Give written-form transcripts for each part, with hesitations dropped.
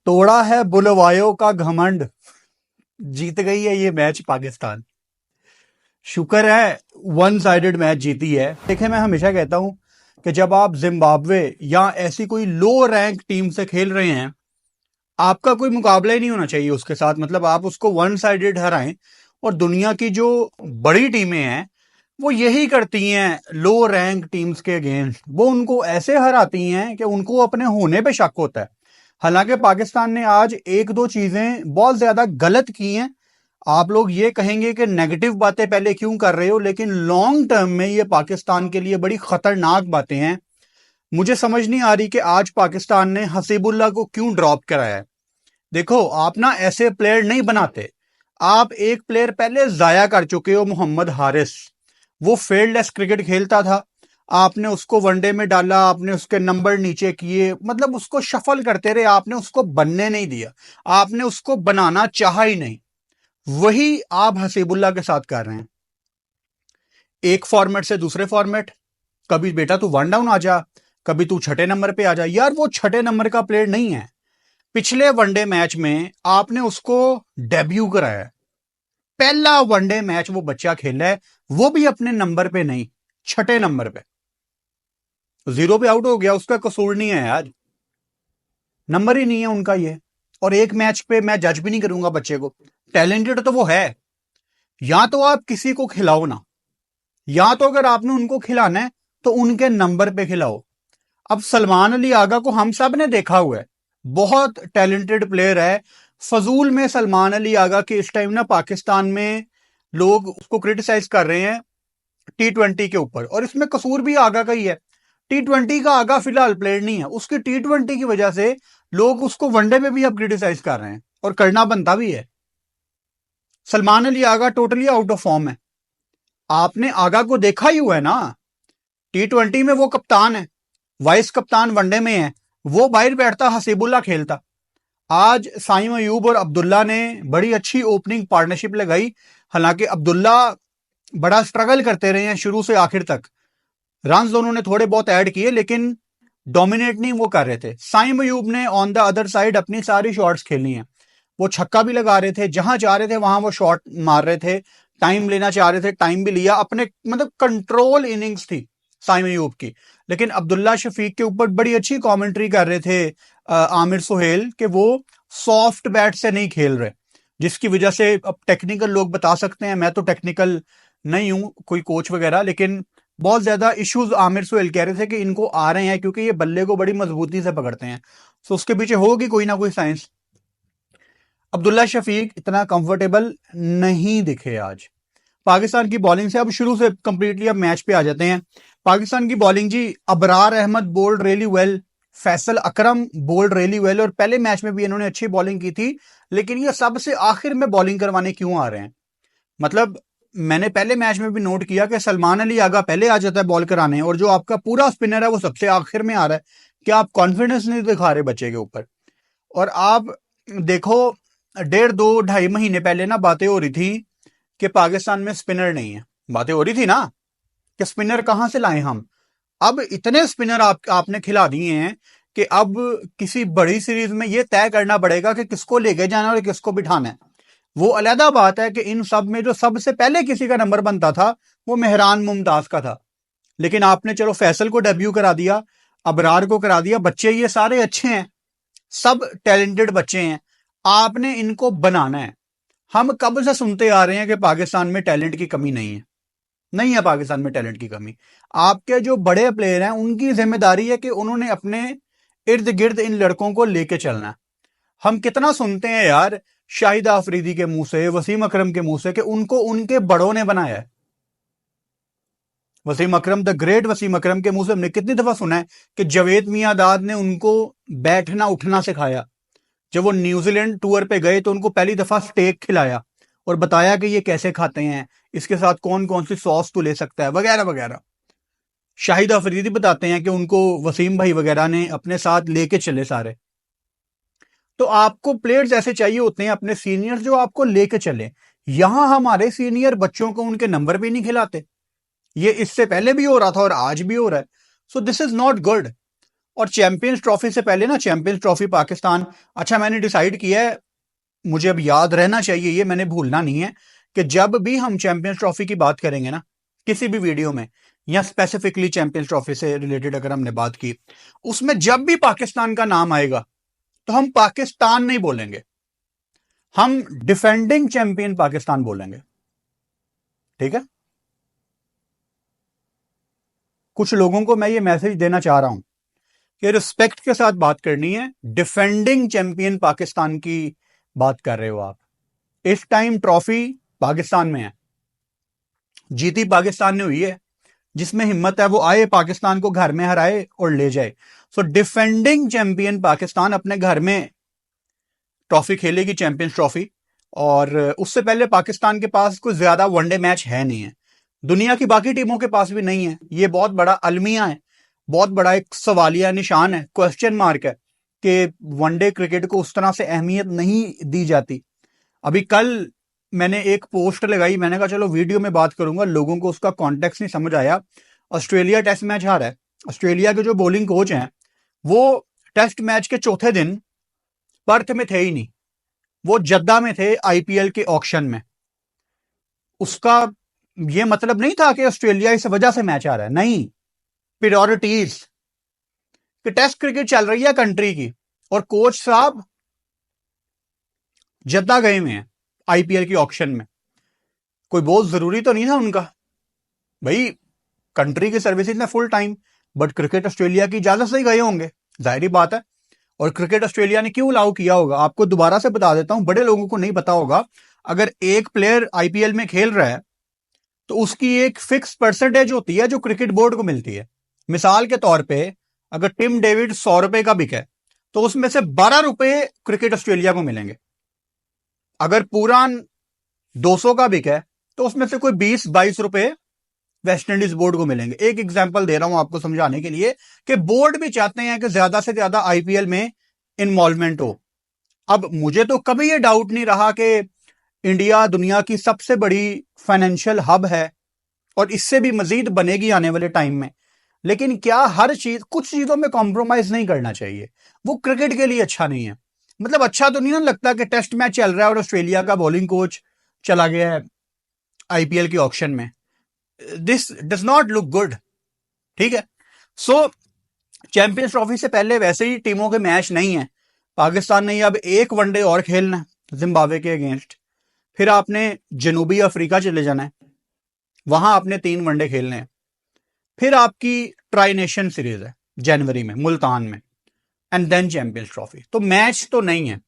तोड़ा है बुलवायों का घमंड। जीत गई है ये मैच पाकिस्तान। शुक्र है वन साइडेड मैच जीती है। देखिए, मैं हमेशा कहता हूं कि जब आप जिम्बाब्वे या ऐसी कोई लो रैंक टीम से खेल रहे हैं, आपका कोई मुकाबला ही नहीं होना चाहिए उसके साथ। मतलब आप उसको वन साइडेड हराएं। और दुनिया की जो बड़ी टीमें हैं वो यही करती हैं लो रैंक टीम्स के अगेंस्ट। वो उनको ऐसे हराती हैं कि उनको अपने होने पे शक होता है। हालांकि पाकिस्तान ने आज एक दो चीजें बहुत ज्यादा गलत की हैं। आप लोग ये कहेंगे कि नेगेटिव बातें पहले क्यों कर रहे हो, लेकिन लॉन्ग टर्म में ये पाकिस्तान के लिए बड़ी खतरनाक बातें हैं। मुझे समझ नहीं आ रही कि आज पाकिस्तान ने हसीबुल्ला को क्यों ड्रॉप कराया है। देखो, आप ना ऐसे प्लेयर नहीं बनाते। आप एक प्लेयर पहले जाया कर चुके हो, मोहम्मद हारिस। वो फील्डलेस क्रिकेट खेलता था, आपने उसको वनडे में डाला, आपने उसके नंबर नीचे किए, मतलब उसको शफल करते रहे, आपने उसको बनने नहीं दिया, आपने उसको बनाना चाहा ही नहीं। वही आप हसीबुल्ला के साथ कर रहे हैं। एक फॉर्मेट से दूसरे फॉर्मेट, कभी बेटा तू वन डाउन आ जा, कभी तू छठे नंबर पे आ जा। यार वो छठे नंबर का प्लेयर नहीं है। पिछले वनडे मैच में आपने उसको डेब्यू कराया है। पहला वनडे मैच वो बच्चा खेला है, वो भी अपने नंबर पे नहीं, छठे नंबर पे। जीरो पे आउट हो गया, उसका कसूर नहीं है यार, नंबर ही नहीं है उनका ये। और एक मैच पे मैं जज भी नहीं करूंगा बच्चे को। टैलेंटेड तो वो है। या तो आप किसी को खिलाओ ना, या तो अगर आपने उनको खिलाना है तो उनके नंबर पे खिलाओ। अब सलमान अली आगा को हम सब ने देखा हुआ है, बहुत टैलेंटेड प्लेयर है। फजूल में सलमान अली आगा के इस टाइम ना पाकिस्तान में लोग उसको क्रिटिसाइज कर रहे हैं T20 के ऊपर, और इसमें कसूर भी आगा का ही है। T20 का आगा फिलहाल प्लेयर नहीं है, उसकी T20 की वजह से लोग उसको वनडे में भी अब क्रिटिसाइज कर रहे हैं, और करना बनता भी है। Salman Ali Agha totally out of form है। आपने आगा को देखा ही हुआ है ना, T20 में वो कप्तान है, वाइस कप्तान वनडे में है। वो बाहर बैठता, हसीबुल्ला खेलता। आज साइम अयूब और अब्दुल्ला ने बड़ी अच्छी ओपनिंग पार्टनरशिप लगाई। हालांकि अब्दुल्ला बड़ा स्ट्रगल करते रहे हैं शुरू से आखिर तक। रन दोनों ने थोड़े बहुत ऐड किए, लेकिन डोमिनेट नहीं वो कर रहे थे। साइम अयूब ने ऑन द अदर साइड अपनी सारी शॉट्स खेलनी है। वो छक्का भी लगा रहे थे, जहां चाह रहे थे वहां वो शॉट मार रहे थे। टाइम लेना चाह रहे थे, टाइम भी लिया अपने, मतलब कंट्रोल इनिंग्स थी साइम अयूब की। लेकिन अब्दुल्ला शफीक के ऊपर बड़ी अच्छी कमेंट्री कर रहे थे आमिर सुहेल कि वो सॉफ्ट बैट से नहीं खेल रहे, जिसकी वजह से अब टेक्निकल लोग बता सकते हैं, मैं तो टेक्निकल नहीं हूं कोई कोच वगैरह, लेकिन बहुत ज्यादा इश्यूज आमिर सुहेल कह रहे थे कि इनको आ रहे हैं क्योंकि ये बल्ले को बड़ी मजबूती से पकड़ते हैं। तो उसके पीछे होगी कोई ना कोई साइंस। अब्दुल्ला शफीक इतना कंफर्टेबल नहीं दिखे आज पाकिस्तान की बॉलिंग से। अब शुरू से कंप्लीटली अब मैच पे आ जाते हैं। पाकिस्तान की बॉलिंग जी, Abrar Ahmed bowled really well, Faisal Akram bowled really well, और पहले मैच में भी इन्होंने अच्छी बॉलिंग की थी। लेकिन ये सबसे आखिर में बॉलिंग करवाने क्यों आ रहे हैं? मतलब मैंने पहले मैच में भी नोट किया कि सलमान अली आगा पहले आ जाता है बॉल कराने, और जो आपका पूरा स्पिनर है वो सबसे आखिर में आ रहा है। क्या आप कॉन्फिडेंस नहीं दिखा रहे बच्चे के ऊपर? और आप देखो, 1.5-2-2.5 महीने पहले ना बातें हो रही थी कि पाकिस्तान में स्पिनर नहीं है। बातें हो रही थी ना कि स्पिनर कहां से लाएं हम। अब इतने स्पिनर आपने खिला दिए हैं कि अब किसी बड़ी सीरीज में यह तय करना पड़ेगा कि किसको लेके जाना और किसको बिठाना है। वो अलहदा बात है कि इन सब में जो सबसे पहले किसी का नंबर बनता था वो मेहरान मुमताज का था। लेकिन आपने चलो फैसल को डेब्यू करा दिया, अबरार को करा दिया। बच्चे ये सारे अच्छे हैं, सब टैलेंटेड बच्चे हैं, आपने इनको बनाना है। हम कब से सुनते आ रहे हैं कि पाकिस्तान में टैलेंट की कमी नहीं है। नहीं है पाकिस्तान में टैलेंट की कमी। आपके जो बड़े प्लेयर हैं उनकी जिम्मेदारी है कि उन्होंने अपने इर्द गिर्द इन लड़कों को लेके चलना है। हम कितना सुनते हैं यार शाहिदा अफरीदी के मुंह से, वसीम अकरम के मुंह से, कि उनको उनके बड़ों ने बनाया है। वसीम अकरम, द ग्रेट वसीम अकरम के मुंह से हमने कितनी दफा सुना है कि जावेद मियांदाद ने उनको बैठना उठना सिखाया। जब वो न्यूजीलैंड टूर पे गए तो उनको पहली दफा स्टेक खिलाया और बताया कि ये कैसे खाते हैं, इसके साथ कौन कौन सी सॉस तो ले सकता है, वगैरह वगैरह। शाहिद अफरीदी बताते हैं कि उनको वसीम भाई वगैरह ने अपने साथ लेके चले सारे। तो आपको प्लेयर्स ऐसे चाहिए होते हैं अपने सीनियर्स जो आपको लेके चले। यहां हमारे सीनियर बच्चों को उनके नंबर भी नहीं खिलाते। ये इससे पहले भी हो रहा था और आज भी हो रहा है। So this is not good. और चैंपियंस ट्रॉफी से पहले ना, चैंपियंस ट्रॉफी पाकिस्तान, अच्छा मैंने डिसाइड किया है, मुझे अब याद रहना चाहिए, ये मैंने भूलना नहीं है, कि जब भी हम चैंपियंस ट्रॉफी की बात करेंगे ना किसी भी वीडियो में, या स्पेसिफिकली चैंपियंस ट्रॉफी से रिलेटेड अगर हमने बात की, उसमें जब भी पाकिस्तान का नाम आएगा तो हम पाकिस्तान नहीं बोलेंगे, हम डिफेंडिंग चैंपियन पाकिस्तान बोलेंगे। ठीक है, कुछ लोगों को मैं ये मैसेज देना चाह रहा हूं कि रिस्पेक्ट के साथ बात करनी है, डिफेंडिंग चैंपियन पाकिस्तान की बात कर रहे हो आप। इस टाइम ट्रॉफी पाकिस्तान में है, जीती पाकिस्तान ने हुई है, जिसमें हिम्मत है वो आए, पाकिस्तान को घर में हराए और ले जाए। सो डिफेंडिंग चैंपियन पाकिस्तान अपने घर में ट्रॉफी खेलेगी, चैंपियंस ट्रॉफी। और उससे पहले पाकिस्तान के पास कोई ज्यादा वनडे मैच है नहीं है, दुनिया की बाकी टीमों के पास भी नहीं है। ये बहुत बड़ा अलमिया है, बहुत बड़ा एक सवालिया निशान है, क्वेश्चन मार्क है कि वनडे क्रिकेट को उस तरह से अहमियत नहीं दी जाती। अभी कल मैंने एक पोस्ट लगाई, मैंने कहा चलो वीडियो में बात करूंगा, लोगों को उसका कॉन्टेक्स्ट नहीं समझ आया। ऑस्ट्रेलिया टेस्ट मैच हारा है, ऑस्ट्रेलिया के जो बॉलिंग कोच हैं वो टेस्ट मैच के चौथे दिन पर्थ में थे ही नहीं, वो जद्दा में थे आईपीएल के ऑक्शन में। उसका ये मतलब नहीं था कि ऑस्ट्रेलिया इस वजह से मैच आ रहा है, नहीं, प्रायोरिटीज कि टेस्ट क्रिकेट चल रही है कंट्री की, और कोच साहब जद्दा गए हुए हैं आईपीएल की ऑक्शन में। कोई बहुत जरूरी तो नहीं था उनका, भाई कंट्री की सर्विसेज में full time, but cricket Australia की इजाजत से ही गए होंगे, जाहिर बात है। और क्रिकेट ऑस्ट्रेलिया ने क्यों अलाउ किया होगा, आपको दोबारा से बता देता हूं, बड़े लोगों को नहीं पता होगा। अगर एक प्लेयर आईपीएल में खेल रहा है तो उसकी एक फिक्स परसेंटेज होती है जो क्रिकेट बोर्ड को मिलती है। मिसाल के तौर पे अगर टिम डेविड 100 रुपए का बिके तो उसमें से 12 रुपए क्रिकेट ऑस्ट्रेलिया को मिलेंगे। अगर पूरा 200 का बिके तो उसमें से कोई 20-22 रुपए वेस्ट इंडीज बोर्ड को मिलेंगे। एक एग्जांपल दे रहा हूं आपको समझाने के लिए कि बोर्ड भी चाहते हैं कि ज्यादा से ज्यादा आईपीएल में इन्वॉल्वमेंट हो। अब मुझे तो कभी ये डाउट नहीं रहा कि इंडिया दुनिया की सबसे बड़ी फाइनेंशियल हब है और इससे भी मजीद बनेगी आने वाले टाइम में, लेकिन क्या हर चीज, कुछ चीजों में कॉम्प्रोमाइज नहीं करना चाहिए, वो क्रिकेट के लिए अच्छा नहीं है। मतलब अच्छा तो नहीं ना लगता कि टेस्ट मैच चल रहा है और ऑस्ट्रेलिया का बॉलिंग कोच चला गया है आईपीएल के ऑक्शन में, this does not look good. ठीक है, सो चैंपियंस ट्रॉफी से पहले वैसे ही टीमों के मैच नहीं है, पाकिस्तान ने अब एक वनडे और खेलना है जिम्बाब्वे के अगेंस्ट, फिर आपने जनूबी अफ्रीका चले जाना है, वहां आपने 3 वनडे खेलने हैं, फिर आपकी ट्राई नेशन सीरीज है जनवरी में मुल्तान में, एंड देन चैंपियंस ट्रॉफी। तो मैच तो नहीं है।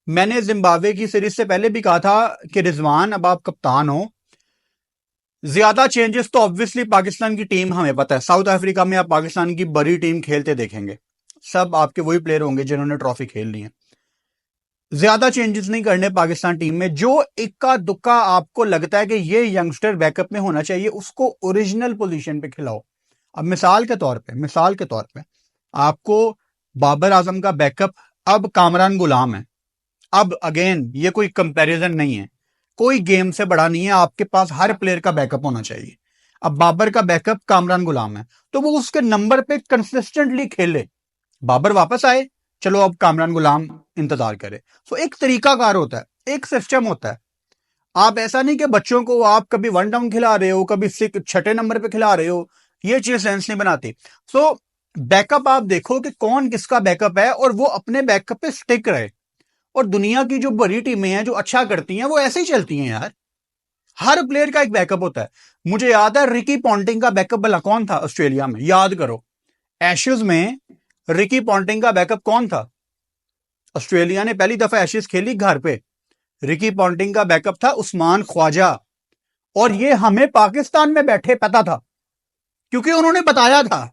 मैंने जिम्बाब्वे की सीरीज से पहले भी कहा था कि रिजवान अब आप कप्तान हो, ज्यादा चेंजेस तो ऑब्वियसली पाकिस्तान की टीम, हमें पता है साउथ अफ्रीका में आप पाकिस्तान की बड़ी टीम खेलते देखेंगे, सब आपके वही प्लेयर होंगे जिन्होंने ट्रॉफी खेल ली है। ज्यादा चेंजेस नहीं करने पाकिस्तान टीम में, जो इक्का दुक्का आपको लगता है कि ये यंगस्टर बैकअप में होना चाहिए उसको ओरिजिनल पोजीशन पे खिलाओ। अब मिसाल के तौर पे आपको बाबर आजम का बैकअप अब कामरान गुलाम है। अब अगेन ये कोई कंपैरिजन नहीं है, कोई गेम से बड़ा नहीं है, आपके पास हर प्लेयर का बैकअप होना चाहिए। अब बाबर का बैकअप कामरान गुलाम है तो वो उसके नंबर पे कंसिस्टेंटली खेले, बाबर वापस आए, चलो अब कामरान गुलाम इंतजार करे। तो एक तरीकाकार होता है, एक सिस्टम होता है। आप ऐसा नहीं कि बच्चों को आप कभी 1 डाउन खिला रहे हो, कभी 6 नंबर पे खिला रहे हो, ये चीज सेंस नहीं बनाती। सो बैकअप आप देखो कि कौन किसका बैकअप है और वो अपने बैकअप पे स्टिक रहे। और दुनिया की जो बड़ी टीमें हैं जो अच्छा करती हैं वो ऐसे ही चलती हैं यार, हर प्लेयर का एक बैकअप होता है। मुझे याद है रिकी पॉन्टिंग का बैकअप भला कौन था ऑस्ट्रेलिया में, याद करो, एशेज में रिकी पॉन्टिंग का बैकअप कौन था? ऑस्ट्रेलिया ने पहली दफा एशेज खेली घर पे, रिकी पॉन्टिंग का बैकअप था उस्मान ख्वाजा, और ये हमें पाकिस्तान में बैठे पता था क्योंकि उन्होंने बताया था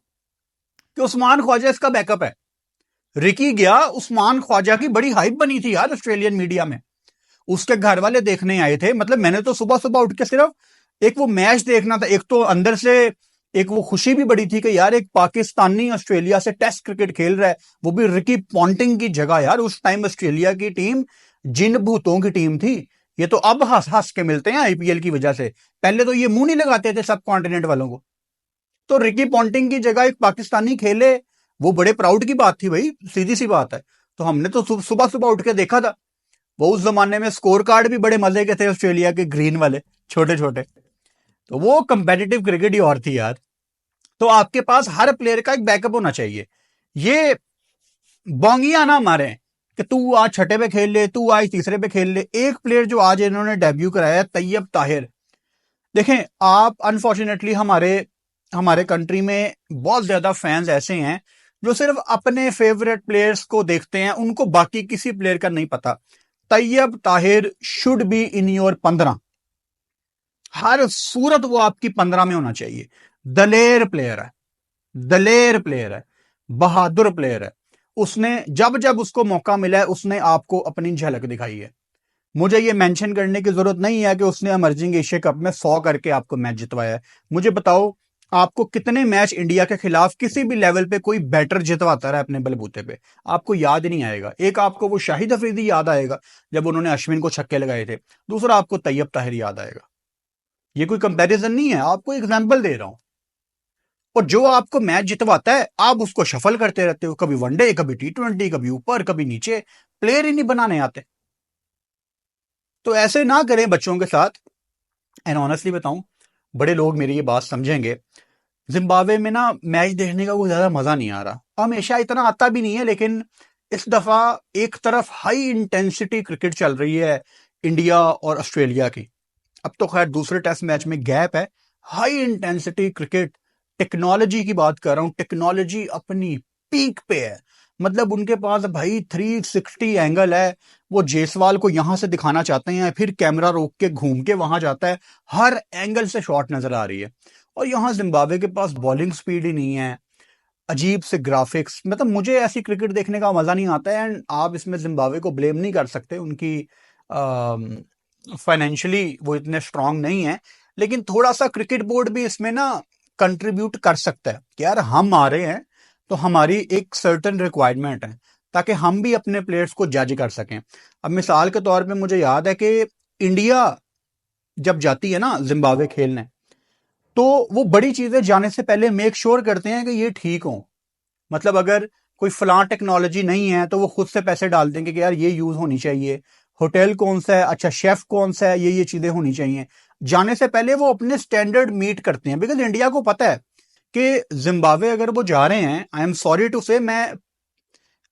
कि उस्मान ख्वाजा इसका बैकअप है। रिकी गया, उस्मान ख्वाजा की बड़ी हाइप बनी थी यार ऑस्ट्रेलियन मीडिया में, उसके घर वाले देखने आए थे। मतलब मैंने तो सुबह सुबह उठ के सिर्फ एक वो मैच देखना था, एक तो अंदर से एक वो खुशी भी बड़ी थी कि यार एक पाकिस्तानी ऑस्ट्रेलिया से टेस्ट क्रिकेट खेल रहा है, वो भी रिकी पॉन्टिंग की जगह। यार उस टाइम ऑस्ट्रेलिया की टीम जिन भूतों की टीम थी, ये तो अब हंस हंस के मिलते हैं आईपीएल की वजह से, पहले तो ये मुंह नहीं लगाते थे सब कॉन्टिनेंट वालों को। तो रिकी पॉन्टिंग की जगह एक पाकिस्तानी खेले, वो बड़े प्राउड की बात थी भाई, सीधी सी बात है। तो हमने तो सुबह सुबह उठ के देखा था। वो उस जमाने में स्कोर कार्ड भी बड़े मजे के थे, ऑस्ट्रेलिया के ग्रीन वाले छोटे छोटे। तो वो कंपेटिटिव क्रिकेट ही और थी यार। तो आपके पास हर प्लेयर का एक बैकअप होना चाहिए। ये बोंगिया ना मारे कि तू आज छठे पे खेल ले, तू आज तीसरे पे खेल ले। एक प्लेयर जो आज इन्होंने डेब्यू कराया, तैयब ताहिर। देखें आप, अनफॉर्चुनेटली हमारे हमारे कंट्री में बहुत ज्यादा फैंस ऐसे हैं जो सिर्फ अपने फेवरेट प्लेयर्स को देखते हैं, उनको बाकी किसी प्लेयर का नहीं पता। Tayyab Tahir should be in your 15। हर सूरत वो आपकी 15 में होना चाहिए। दलेर प्लेयर है, दलेर प्लेयर है, बहादुर प्लेयर है। उसने जब जब उसको मौका मिला है उसने आपको अपनी झलक दिखाई है। मुझे ये मेंशन करने की जरूरत नहीं है कि उसने इमर्जिंग एशिया कप में 100 करके आपको मैच जितवाया है। मुझे बताओ आपको कितने मैच इंडिया के खिलाफ किसी भी लेवल पे कोई बैटर जितवाता रहा अपने बलबूते पे, आपको याद नहीं आएगा। एक आपको वो शाहिद अफरीदी याद आएगा जब उन्होंने अश्विन को छक्के लगाए थे, दूसरा आपको तैयब ताहिर याद आएगा। ये कोई कंपैरिजन नहीं है, आपको एग्जाम्पल दे रहा हूं। और जो आपको मैच जितवाता है आप उसको शफल करते रहते हो, कभी वनडे, कभी T20, कभी ऊपर, कभी नीचे। प्लेयर ही नहीं बनाने आते। तो ऐसे ना करें बच्चों के साथ। एंड ऑनेस्टली बताऊं, बड़े लोग मेरी ये बात समझेंगे, जिम्बाब्वे में ना मैच देखने का कोई ज्यादा मजा नहीं आ रहा। हमेशा इतना आता भी नहीं है, लेकिन इस दफा एक तरफ हाई इंटेंसिटी क्रिकेट चल रही है इंडिया और ऑस्ट्रेलिया की। अब तो खैर दूसरे टेस्ट मैच में गैप है। हाई इंटेंसिटी क्रिकेट, टेक्नोलॉजी की बात कर रहा हूं, टेक्नोलॉजी अपनी पीक पे है। मतलब उनके पास भाई 360 एंगल है। वो जेसवाल को यहां से दिखाना चाहते हैं, फिर कैमरा रोक के घूम के वहां जाता है, हर एंगल से शॉट नजर आ रही है। और यहां जिम्बाब्वे के पास बॉलिंग स्पीड ही नहीं है, अजीब से ग्राफिक्स। मतलब मुझे ऐसी क्रिकेट देखने का मजा नहीं आता है। एंड आप इसमें जिम्बाब्वे को ब्लेम नहीं कर सकते, उनकी फाइनेंशियली वो इतने स्ट्रांग नहीं है। लेकिन थोड़ा सा क्रिकेट बोर्ड भी इसमें ना कंट्रीब्यूट कर सकता है कि यार हम आ रहे हैं तो हमारी एक सर्टेन रिक्वायरमेंट है, ताकि हम भी अपने प्लेयर्स को जज कर सकें। अब मिसाल के तौर पे मुझे याद है कि इंडिया जब जाती है ना जिम्बाब्वे खेलने, तो वो बड़ी चीजें जाने से पहले मेक श्योर करते हैं कि ये ठीक हो। मतलब अगर कोई फलां टेक्नोलॉजी नहीं है तो वो खुद से पैसे डाल देंगे कि यार ये यूज होनी चाहिए। होटल कौन सा है, अच्छा शेफ कौन सा है, ये चीजें होनी चाहिए। जाने से पहले वो अपने स्टैंडर्ड मीट करते हैं, बिकॉज इंडिया को पता है कि जिम्बाब्वे अगर वो जा रहे हैं, आई एम सॉरी टू से, मैं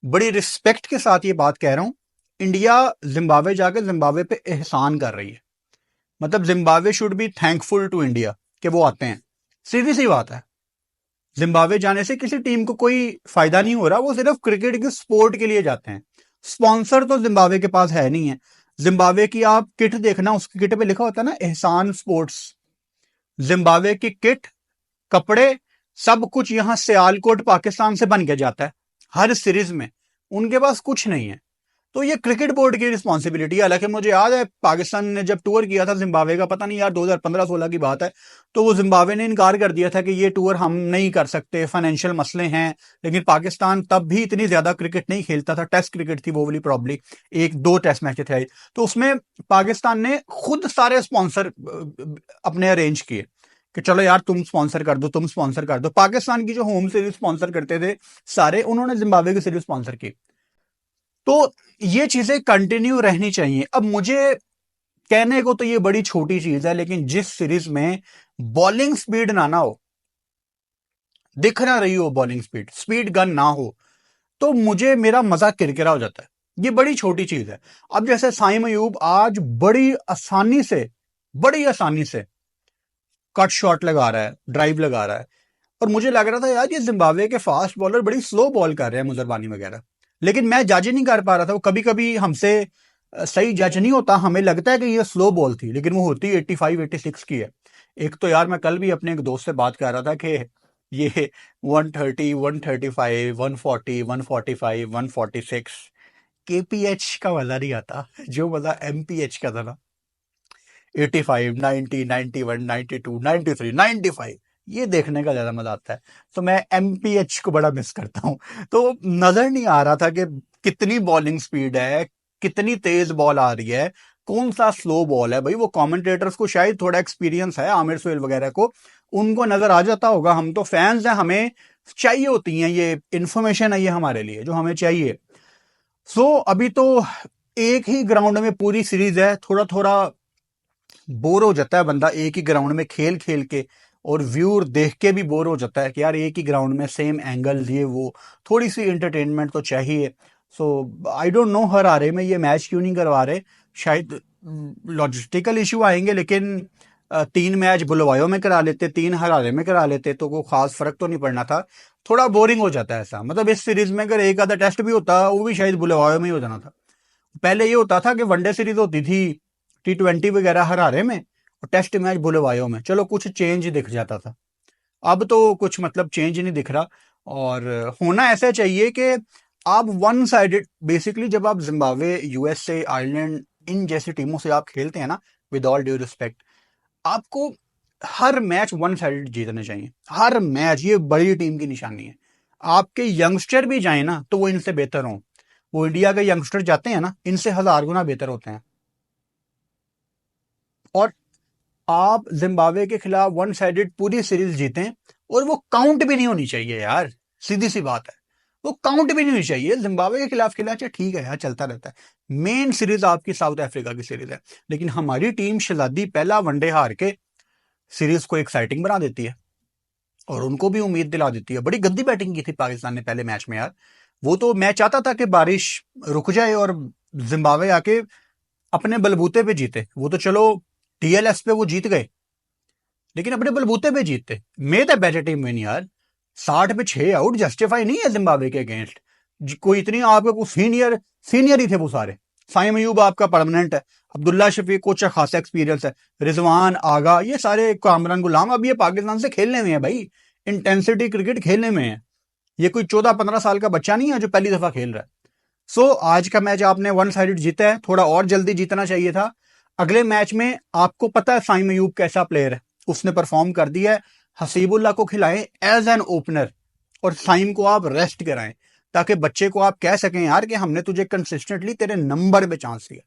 बड़ी रिस्पेक्ट के साथ ये बात कह रहा हूं, इंडिया जिम्बाब्वे जाकर जिम्बाब्वे पे एहसान कर रही है। मतलब Zimbabwe should be thankful to India कि वो आते हैं। सीधी सी बात है। जिम्बाब्वे जाने से किसी टीम को कोई फायदा नहीं हो रहा, वो सिर्फ क्रिकेट की स्पोर्ट के लिए जाते हैं। स्पॉन्सर तो जिम्बाब्वे के पास है नहीं है। जिम्बाब्वे की आप किट देखना, उसकी किट पे लिखा होता है ना एहसान स्पोर्ट्स। जिम्बाब्वे की किट, कपड़े, सब कुछ यहां सियालकोट पाकिस्तान से बन के जाता है हर सीरीज में। उनके पास कुछ नहीं है। तो ये क्रिकेट बोर्ड की रिस्पॉन्सिबिलिटी है। हालांकि मुझे याद है पाकिस्तान ने जब टूर किया था जिम्बाब्वे का, पता नहीं यार 2015-16 की बात है, तो वो जिम्बाब्वे ने इनकार कर दिया था कि ये टूर हम नहीं कर सकते, फाइनेंशियल मसले हैं। लेकिन पाकिस्तान तब भी इतनी ज्यादा क्रिकेट नहीं खेलता था, टेस्ट क्रिकेट थी वो वाली, प्रॉब्ली 1-2 टेस्ट मैच थे। तो उसमें पाकिस्तान ने खुद सारे स्पॉन्सर अपने अरेंज किए कि चलो यार तुम स्पॉन्सर कर दो, तुम स्पॉन्सर कर दो। पाकिस्तान की जो होम सीरीज स्पॉन्सर करते थे सारे, उन्होंने जिम्बाब्वे की सीरीज स्पॉन्सर की। तो ये चीजें कंटिन्यू रहनी चाहिए। अब मुझे कहने को तो ये बड़ी छोटी चीज है, लेकिन जिस सीरीज में बॉलिंग स्पीड ना हो, दिख ना रही हो बॉलिंग स्पीड, स्पीड गन ना हो, तो मुझे मेरा मजा किरकिरा हो जाता है। ये बड़ी छोटी चीज है। अब जैसे साइम अयूब आज बड़ी आसानी से कट शॉट लगा रहा है, ड्राइव लगा रहा है। और मुझे लग रहा था यार ये जिम्बाब्वे के फास्ट बॉलर बड़ी स्लो बॉल कर रहे हैं, मुजरबानी वगैरह। लेकिन मैं जज नहीं कर पा रहा था। वो कभी कभी हमसे सही जज नहीं होता, हमें लगता है कि ये स्लो बॉल थी, लेकिन वो होती 85-86 की है। एक तो यार मैं कल भी अपने एक दोस्त से बात कर रहा था कि ये 130, 135, 140, 145, 146 केपीएच का मजा नहीं आता, जो मजा एमपीएच का था ना। 85, 90, 91, 92, 93, 95, ये देखने का ज्यादा मजा आता है। तो मैं एमपीएच को बड़ा मिस करता हूं। तो नजर नहीं आ रहा था कि कितनी बॉलिंग स्पीड है, कितनी तेज बॉल आ रही है, कौन सा स्लो बॉल है। भाई वो कमेंटेटर्स को शायद थोड़ा एक्सपीरियंस है, आमिर सुहेल वगैरह को, उनको नजर आ जाता होगा। हम तो फैंस हैं, हमें चाहिए होती हैं, ये इंफॉर्मेशन है ये हमारे लिए जो हमें चाहिए। अभी तो एक ही ग्राउंड में पूरी सीरीज है, थोड़ा थोड़ा बोर हो जाता है बंदा एक ही ग्राउंड में खेल खेल के, और व्यूअर देख के भी बोर हो जाता है कि यार एक ही ग्राउंड में सेम एंगल ये वो, थोड़ी सी एंटरटेनमेंट तो चाहिए। आई डोंट नो हरारे में ये मैच क्यों नहीं करवा रहे, शायद लॉजिस्टिकल इशू आएंगे, लेकिन 3 मैच बुलवायो में करा लेते, 3 हरारे में करा लेते तो कोई खास फर्क तो नहीं पड़ना था। थोड़ा बोरिंग हो जाता है ऐसा, मतलब इस सीरीज में अगर एक आधा टेस्ट भी होता वो भी शायद बुलवायो में ही हो जाना था। पहले ये होता था कि वनडे सीरीज होती थी T20 वगैरह हरारे में, और टेस्ट मैच बुलवायो में, चलो कुछ चेंज दिख जाता था। अब तो कुछ मतलब चेंज नहीं दिख रहा, और होना ऐसा चाहिए कि आप वन साइडेड, बेसिकली जब आप जिम्बाब्वे, यूएसए, आयरलैंड इन जैसी टीमों से आप खेलते हैं ना, विद ऑल ड्यू रिस्पेक्ट, आपको हर मैच वन साइडेड जीतने चाहिए, हर मैच। ये बड़ी टीम की निशानी है। आपके यंगस्टर भी जाए ना तो वो इनसे बेहतर हों, वो इंडिया के यंगस्टर जाते हैं ना, इनसे 1000 गुना बेहतर होते हैं। और आप जिम्बाब्वे के खिलाफ वन साइडेड पूरी सीरीज जीतें, और वो काउंट भी नहीं होनी चाहिए यार, सीधी सी बात है, वो काउंट भी नहीं होनी चाहिए। जिम्बाब्वे के खिलाफ खेला चाहे ठीक है यार, चलता रहता है। मेन सीरीज आपकी साउथ अफ्रीका की सीरीज है, लेकिन हमारी टीम शहजादी पहला वनडे हार के सीरीज को एक्साइटिंग बना देती है, और उनको भी उम्मीद दिला देती है। बड़ी गंदी बैटिंग की थी पाकिस्तान ने पहले मैच में यार। वो तो मैं चाहता था कि बारिश रुक जाए और जिम्बाब्वे आके अपने बलबूते पे जीते। वो तो चलो टीएलएस पे वो जीत गए, लेकिन अपने बलबूते पे जीतते। मेड है बेटर टीम विन यार। 60 पे 6 आउट जस्टिफाई नहीं है जिम्बाब्वे के अगेंस्ट। कोई इतनी आपके को सीनियर ही थे वो सारे। फाइम अयूब आपका परमानेंट है, अब्दुल्ला शफीक को अच्छा खासा एक्सपीरियंस है, रिजवान आगा, ये सारे, कामरान गुलाम, अब ये पाकिस्तान से खेलने में है भाई, इंटेंसिटी क्रिकेट खेलने में है। ये कोई 14-15 साल का बच्चा नहीं है जो पहली दफा खेल रहा है। आज का मैच आपने वन साइडेड जीता है, थोड़ा और जल्दी जीतना चाहिए था। अगले मैच में आपको पता है फाइम अयूब कैसा प्लेयर है, उसने परफॉर्म कर दिया है। हसीबुल्ला को खिलाएं एज एन ओपनर, और फाइम को आप रेस्ट कराएं, ताकि बच्चे को आप कह सकें यार कि हमने तुझे कंसिस्टेंटली तेरे नंबर पे चांस दिया।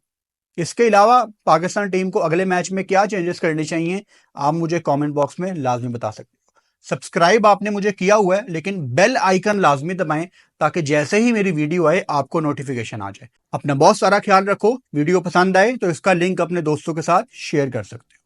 इसके अलावा पाकिस्तान टीम को अगले मैच में क्या चेंजेस करने चाहिए, आप मुझे कमेंट बॉक्स में लाजमी बता सकते हो। सब्सक्राइब आपने मुझे किया हुआ है, लेकिन बेल आइकन लाजमी दबाएं, ताकि जैसे ही मेरी वीडियो आए आपको नोटिफिकेशन आ जाए। अपना बहुत सारा ख्याल रखो। वीडियो पसंद आए तो इसका लिंक अपने दोस्तों के साथ शेयर कर सकते हो।